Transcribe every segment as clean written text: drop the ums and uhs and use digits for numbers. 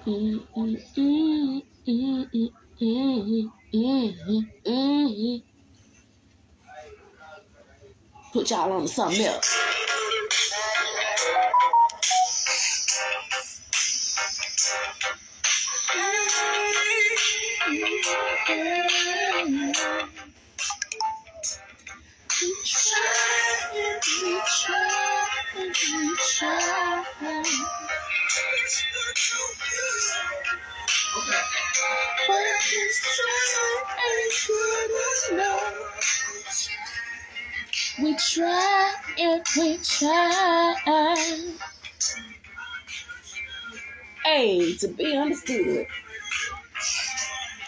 Mm, mm, mm, mm, mm, mm, mm, mm. Put y'all on to something else. We try. But this try ain't good enough. We try and we try. Hey, to be understood.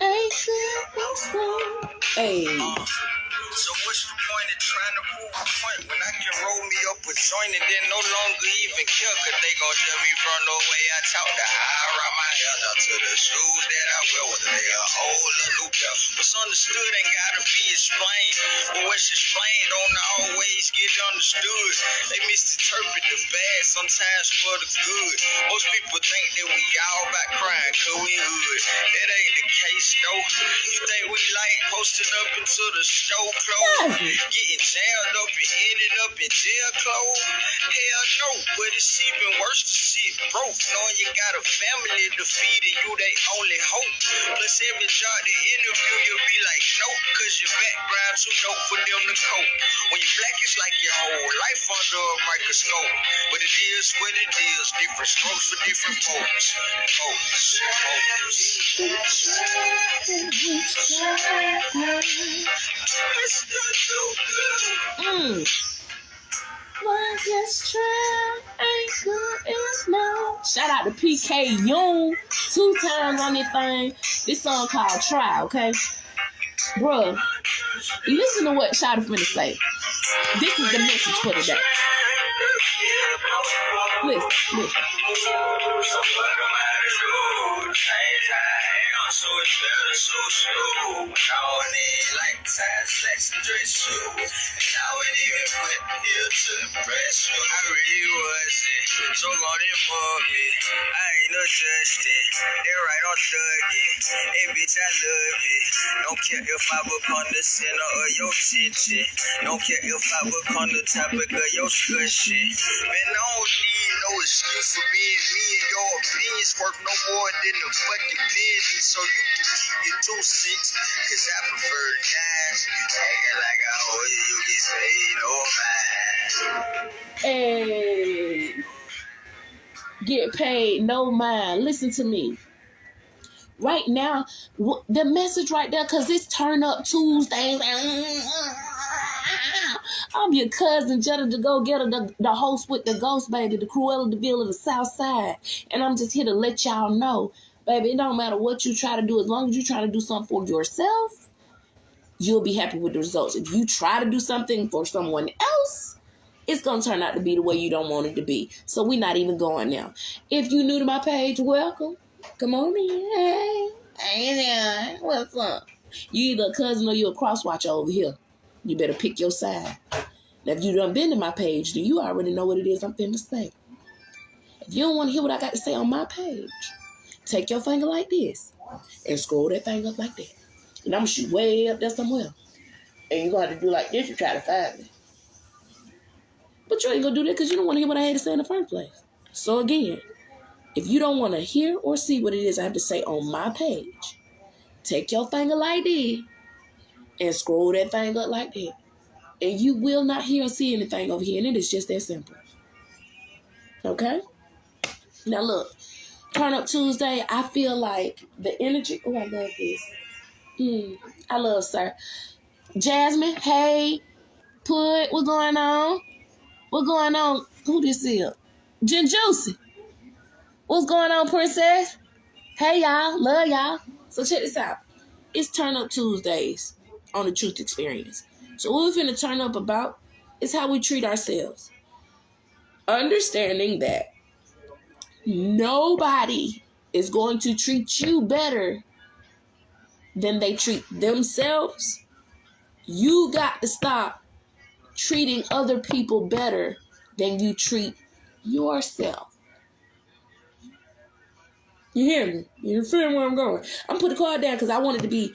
Ain't good enough. Hey. So what's the point of trying to prove a point when I can roll me up a joint and then no longer even care? Cause they gon' judge me from the way I talk, to how I rock my hair down to the shoes that I wear, whether they are old or new pair. What's understood ain't gotta be explained, but what's explained don't always get understood. They misinterpret the bad sometimes for the good. Most people think that we all about crying cause we hood. That ain't the case though. You think we like posting up into the store clothes, getting jailed up and ended up in jail clothes? Hell no, but it's even worse to sit broke, knowing you got a family to feed and you they only hope. Plus every job they interview you'll be like nope, cause your background too dope for them to cope. When you black it's like your whole life under a microscope, but it is what it is, different strokes for different folks. Well, just try ain't good enough. Shout out to PK Young 2 times on this thing. This song called Try, okay? Bruh, listen to what Shawty finna say. This is the message for today. Listen. So it's better so slow. Now and then like size slacks and dress shoes. And I wouldn't even put here to impress you. I really wasn't. So gonna mug me. I ain't no Justin. They're right on thugging. Hey bitch, I love it. Don't care if I become the center of your attention. Don't care if I become the topic of your discussion. Man, I don't need no excuse for being me, and your opinions worth no more than the fucking penny. So you can keep your 2 cents, cause I prefer to die. Acting like I owe you, you get paid, oh man. Hey, get paid, no mind. Listen to me. Right now, the message right there, because it's Turn Up Tuesdays. I'm your cousin, Jetta Da GoGetta, the host with the Ghost Baby, the Cruella de Vil of the South Side. And I'm just here to let y'all know, baby, it don't matter what you try to do. As long as you try to do something for yourself, you'll be happy with the results. If you try to do something for someone else, it's going to turn out to be the way you don't want it to be. So we're not even going now. If you're new to my page, welcome. Come on in. Hey there. What's up? You either a cousin or you a crosswatcher over here. You better pick your side. Now, if you done been to my page, then you already know what it is I'm finna say. If you don't want to hear what I got to say on my page, take your finger like this and scroll that thing up like that. And I'm going to shoot way up there somewhere. And you're going to have to do like this to try to find me. But you ain't going to do that because you don't want to hear what I had to say in the first place. So again, if you don't want to hear or see what it is I have to say on my page, take your finger like this and scroll that thing up like that. And you will not hear or see anything over here. And it is just that simple. Okay? Now look, Turn Up Tuesday, I feel like the energy. Oh, I love this. I love sir. Jasmine, hey. Put, what's going on? What's going on? Who this is? Jen Juicy. What's going on, princess? Hey, y'all. Love y'all. So check this out. It's Turn Up Tuesdays on the Truth Experience. So what we're finna turn up about is how we treat ourselves. Understanding that nobody is going to treat you better than they treat themselves. You got to stop treating other people better than you treat yourself. You hear me? You feel where I'm going? I'm put the card down because I want it to be.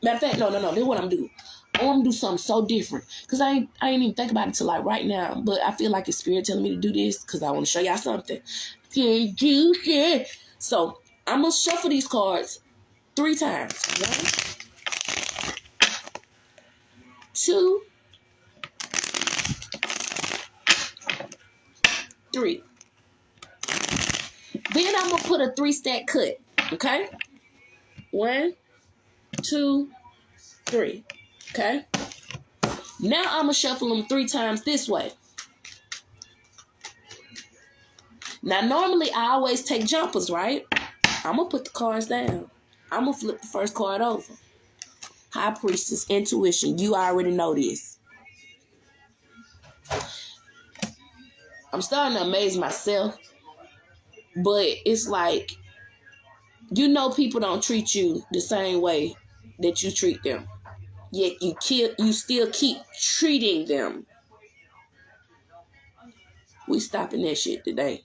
Matter of fact, no. This is what I'm doing. I want to do something so different because I ain't even think about it till like right now. But I feel like it's spirit telling me to do this because I want to show y'all something. So I'm gonna shuffle these cards 3 times. 1, 2, 3. Then I'm gonna put a 3-stack cut. Okay. 1, 2, 3. Okay. Now I'm gonna shuffle them 3 times this way. Now normally I always take jumpers, right? I'm gonna put the cards down. I'm gonna flip the first card over. High Priestess, intuition. You already know this. I'm starting to amaze myself, but it's like, you know, people don't treat you the same way that you treat them. Yet you still keep treating them. We stopping that shit today.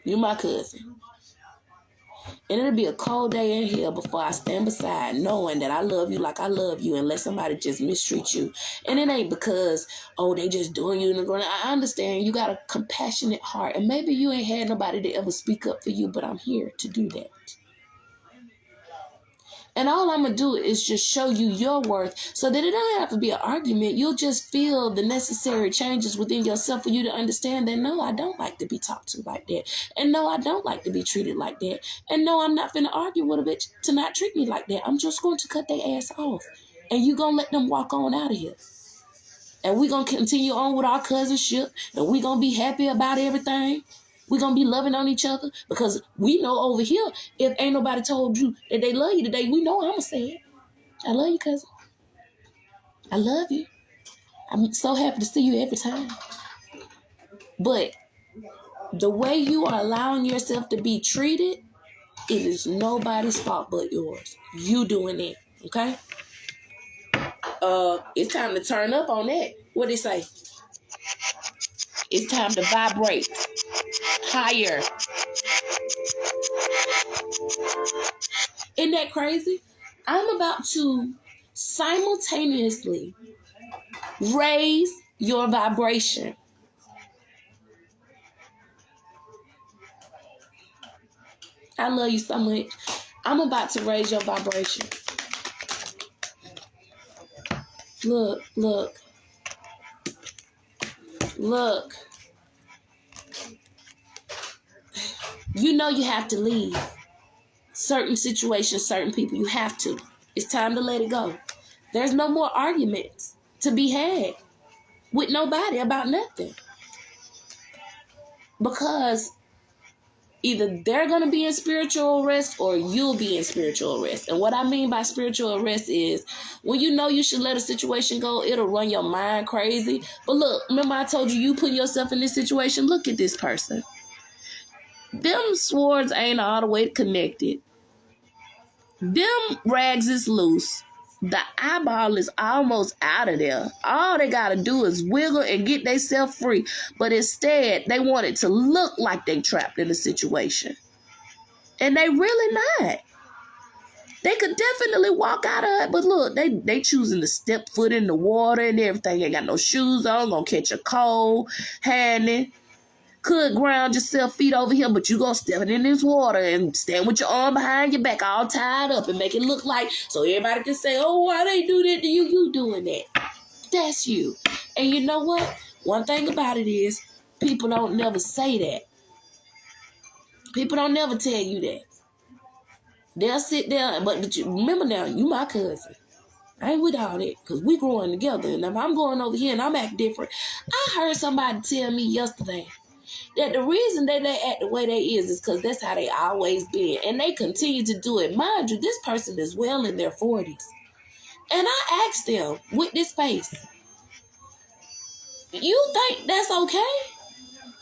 You my cousin. And it'll be a cold day in hell before I stand beside knowing that I love you like I love you and let somebody just mistreat you. And it ain't because, oh, they just doing you in the ground. I understand you got a compassionate heart. And maybe you ain't had nobody to ever speak up for you, but I'm here to do that. And all I'm going to do is just show you your worth so that it don't have to be an argument. You'll just feel the necessary changes within yourself for you to understand that, no, I don't like to be talked to like that. And no, I don't like to be treated like that. And no, I'm not finna argue with a bitch to not treat me like that. I'm just going to cut their ass off. And you going to let them walk on out of here. And we going to continue on with our cousinship. And we going to be happy about everything. We're going to be loving on each other because we know over here, if ain't nobody told you that they love you today, we know I'm going to say it. I love you, cousin. I love you. I'm so happy to see you every time. But the way you are allowing yourself to be treated, it is nobody's fault but yours. You doing it, okay? It's time to turn up on that. What did it say? It's time to vibrate higher. Isn't that crazy? I'm about to simultaneously raise your vibration. I love you so much. I'm about to raise your vibration. Look, look, look. You know you have to leave. Certain situations, certain people, you have to. It's time to let it go. There's no more arguments to be had with nobody about nothing. Because either they're going to be in spiritual arrest or you'll be in spiritual arrest. And what I mean by spiritual arrest is when you know you should let a situation go, it'll run your mind crazy. But look, remember I told you put yourself in this situation? Look at this person. Them swords ain't all the way connected. Them rags is loose. The eyeball is almost out of there. All they got to do is wiggle and get themselves free. But instead, they want it to look like they trapped in a situation. And they really not. They could definitely walk out of it. But look, they choosing to step foot in the water and everything. Ain't got no shoes on. Gonna catch a cold. Handing. Could ground yourself feet over here, but you gonna step in this water and stand with your arm behind your back all tied up and make it look like so everybody can say, oh, why they do that to you? You doing that. That's you. And you know what? One thing about it is people don't never say that. People don't never tell you that. They'll sit there, but you, remember now, you my cousin. I ain't with all that because we growing together. And if I'm going over here and I'm acting different, I heard somebody tell me yesterday that the reason they act the way they is because that's how they always been. And they continue to do it. Mind you, this person is well in their 40s. And I asked them with this face, you think that's okay?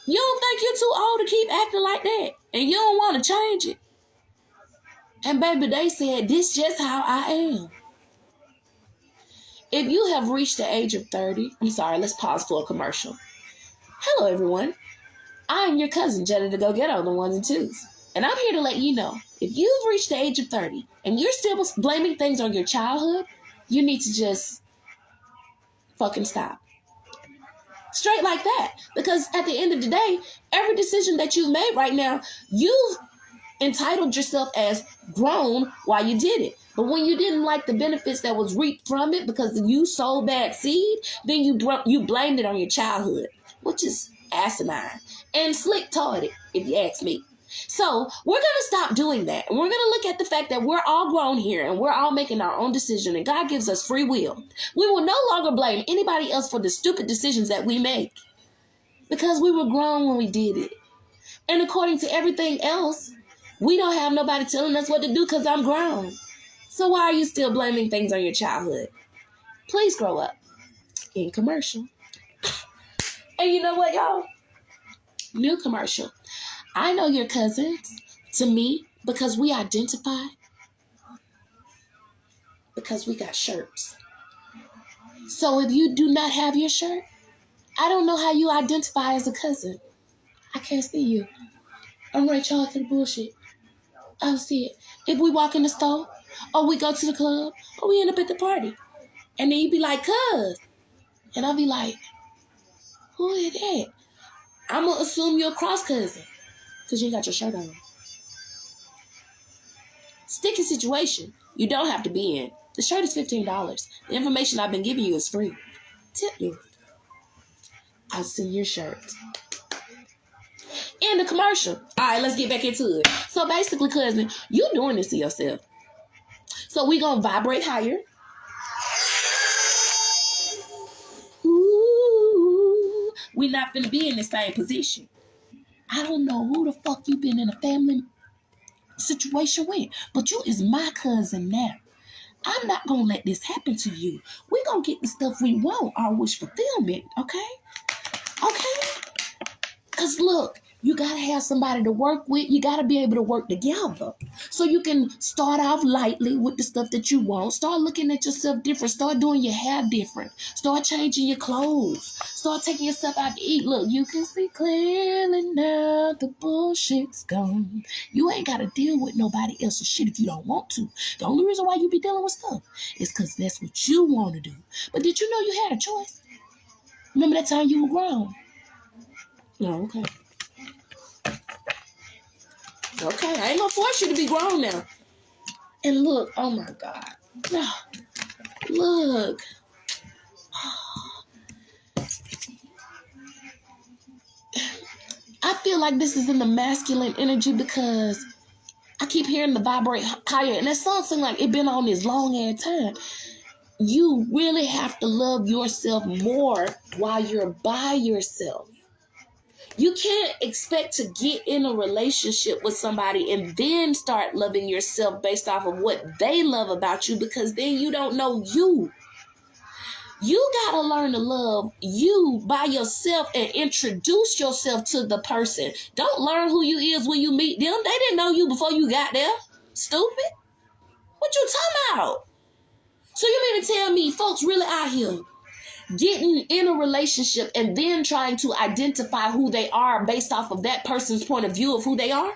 You don't think you're too old to keep acting like that? And you don't want to change it? And baby, they said, this just how I am. If you have reached the age of 30, I'm sorry, let's pause for a commercial. Hello, everyone. I'm your cousin, Jetta Da GoGetta on the ones and twos. And I'm here to let you know, if you've reached the age of 30 and you're still blaming things on your childhood, you need to just fucking stop. Straight like that. Because at the end of the day, every decision that you've made right now, you've entitled yourself as grown while you did it. But when you didn't like the benefits that was reaped from it because you sowed bad seed, then you blamed it on your childhood, which is asinine and slick-tarded, if you ask me. So we're going to stop doing that. And we're going to look at the fact that we're all grown here and we're all making our own decision and God gives us free will. We will no longer blame anybody else for the stupid decisions that we make because we were grown when we did it. And according to everything else, we don't have nobody telling us what to do because I'm grown. So why are you still blaming things on your childhood? Please grow up. In commercial. And you know what, y'all? New commercial. I know your cousins to me because we identify because we got shirts. So if you do not have your shirt, I don't know how you identify as a cousin. I can't see you. I'm right, y'all, for the bullshit. I don't see it. If we walk in the store, or we go to the club, or we end up at the party, and then you be like, cuz, and I'll be like, who is that? I'm going to assume you're a cross cousin, because you ain't got your shirt on. Sticky situation you don't have to be in. The shirt is $15. The information I've been giving you is free. Tip me. I'll send your shirt. In the commercial. All right, let's get back into it. So basically, cousin, you doing this to yourself. So we going to vibrate higher. Ooh, we not going to be in the same position. I don't know who the fuck you been in a family situation with, but you is my cousin now. I'm not going to let this happen to you. We going to get the stuff we want, our wish fulfillment, okay? Okay? Because look, you got to have somebody to work with. You got to be able to work together. So you can start off lightly with the stuff that you want. Start looking at yourself different. Start doing your hair different. Start changing your clothes. Start taking yourself out to eat. Look, you can see clearly now the bullshit's gone. You ain't got to deal with nobody else's shit if you don't want to. The only reason why you be dealing with stuff is because that's what you want to do. But did you know you had a choice? Remember that time you were grown? No, okay. Okay, I ain't gonna force you to be grown now. And look, oh my God. Look. I feel like this is in the masculine energy because I keep hearing the vibrate higher. And that song seems like it been on this long ass time. You really have to love yourself more while you're by yourself. You can't expect to get in a relationship with somebody and then start loving yourself based off of what they love about you because then you don't know you. You gotta learn to love you by yourself and introduce yourself to the person. Don't learn who you is when you meet them. They didn't know you before you got there. Stupid. What you talking about? So you mean to tell me folks really out here getting in a relationship and then trying to identify who they are based off of that person's point of view of who they are?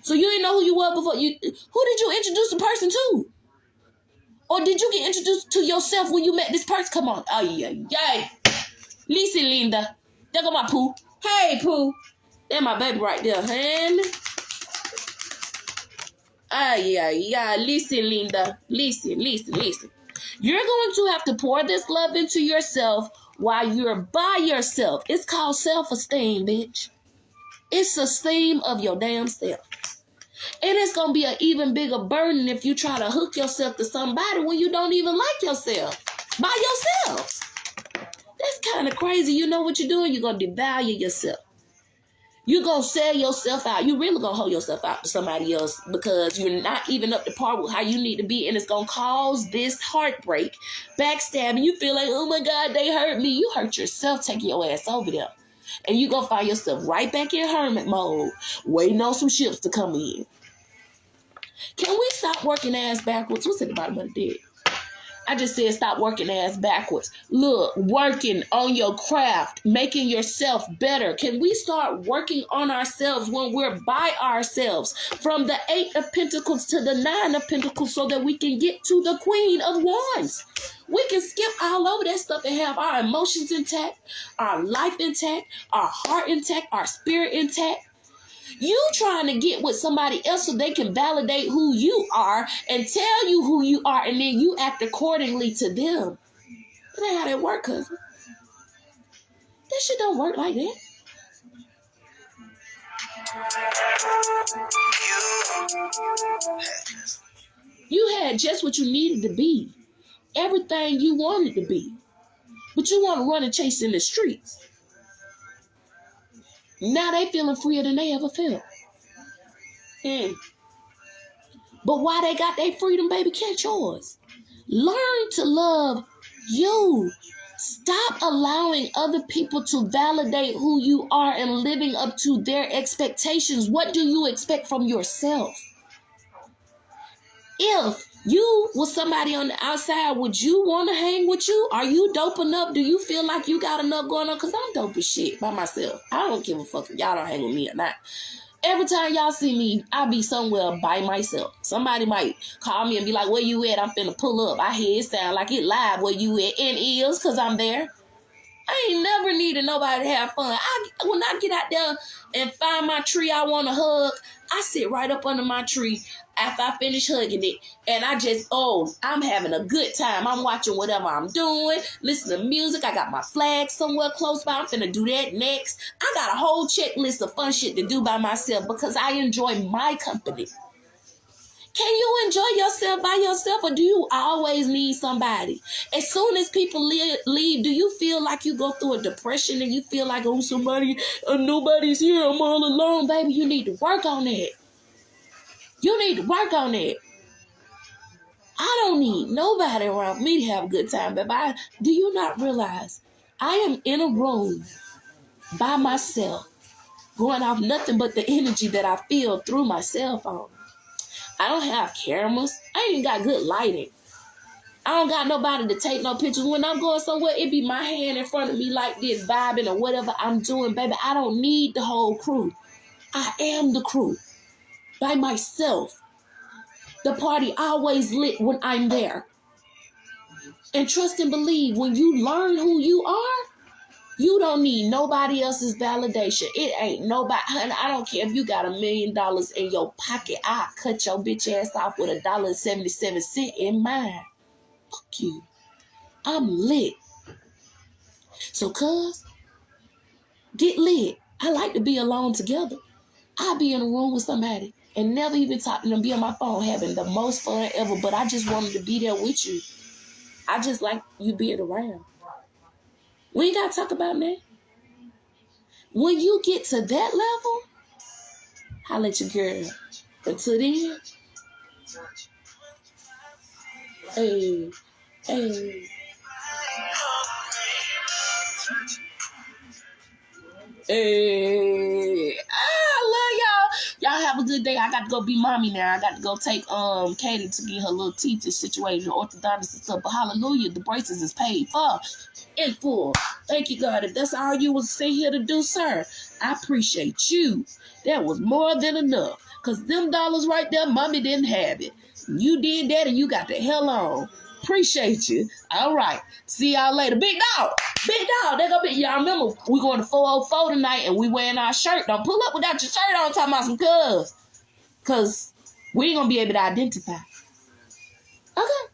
So you didn't know who you were before you. Who did you introduce the person to? Or did you get introduced to yourself when you met this person? Come on. Oh, yeah. Listen, Linda. There go my Pooh. Hey, Pooh. That's my baby right there, honey. Ah, yeah. Listen, Linda. Listen. You're going to have to pour this love into yourself while you're by yourself. It's called self-esteem, bitch. It's esteem of your damn self. And it's going to be an even bigger burden if you try to hook yourself to somebody when you don't even like yourself. By yourself. That's kind of crazy. You know what you're doing? You're going to devalue yourself. You're going to sell yourself out. You really going to hold yourself out to somebody else because you're not even up to par with how you need to be. And it's going to cause this heartbreak, backstabbing. You feel like, oh my God, they hurt me. You hurt yourself taking your ass over there. And you're going to find yourself right back in hermit mode, waiting on some ships to come in. Can we stop working ass backwards? What's at the bottom of the dick? I just said stop working ass backwards. Look, working on your craft, making yourself better. Can we start working on ourselves when we're by ourselves? From the 8 of Pentacles to the 9 of Pentacles so that we can get to the Queen of Wands. We can skip all over that stuff and have our emotions intact, our life intact, our heart intact, our spirit intact. You trying to get with somebody else so they can validate who you are and tell you who you are, and then you act accordingly to them. That ain't how that work, cousin. That shit don't work like that. You had just what you needed to be. Everything you wanted to be. But you want to run and chase in the streets. Now they feeling freer than they ever felt. But why they got their freedom, baby, can't yours. Learn to love you. Stop allowing other people to validate who you are and living up to their expectations. What do you expect from yourself? If you was somebody on the outside, would you want to hang with you? Are you dope enough? Do you feel like you got enough going on? Because I'm dope as shit by myself. I don't give a fuck if y'all don't hang with me or not. Every time y'all see me, I be somewhere by myself. Somebody might call me and be like, where you at? I'm finna pull up. I hear it sound like it live where you at. And it is because I'm there. I ain't never needed nobody to have fun. When I get out there and find my tree I want to hug, I sit right up under my tree after I finish hugging it. And I'm having a good time. I'm watching whatever I'm doing, listening to music. I got my flag somewhere close by. I'm finna do that next. I got a whole checklist of fun shit to do by myself because I enjoy my company. Can you enjoy yourself by yourself, or do you always need somebody? As soon as people leave, do you feel like you go through a depression and you feel like, oh, nobody's here, I'm all alone? Baby, you need to work on that. You need to work on that. I don't need nobody around me to have a good time, baby. Do you not realize I am in a room by myself, going off nothing but the energy that I feel through my cell phone? I don't have cameras. I ain't even got good lighting. I don't got nobody to take no pictures. When I'm going somewhere, it be my hand in front of me like this, vibing or whatever I'm doing, baby. I don't need the whole crew. I am the crew. By myself. The party always lit when I'm there. And trust and believe, when you learn who you are, you don't need nobody else's validation. It ain't nobody. Honey, I don't care if you got $1 million in your pocket. I'll cut your bitch ass off with $1.77 in mine. Fuck you. I'm lit. So, cuz, get lit. I like to be alone together. I'll be in a room with somebody and never even talk to them, be on my phone having the most fun ever, but I just wanted to be there with you. I just like you being around. We ain't got to talk about that. When you get to that level, holla at your girl. Until then, hey. I love y'all. Y'all have a good day. I got to go be mommy now. I got to go take Katie to get her little teeth situation, orthodontist and stuff. But hallelujah, the braces is paid for in full. Thank you, God. If that's all you was sent here to do, sir, I appreciate you. That was more than enough. Because them dollars right there, mommy didn't have it. You did that and you got the hell on. Appreciate you. All right. See y'all later. Big dog. They gonna be. Y'all remember we going to 404 tonight and we wearing our shirt. Don't pull up without your shirt on talking about some cuz we ain't gonna be able to identify. Okay.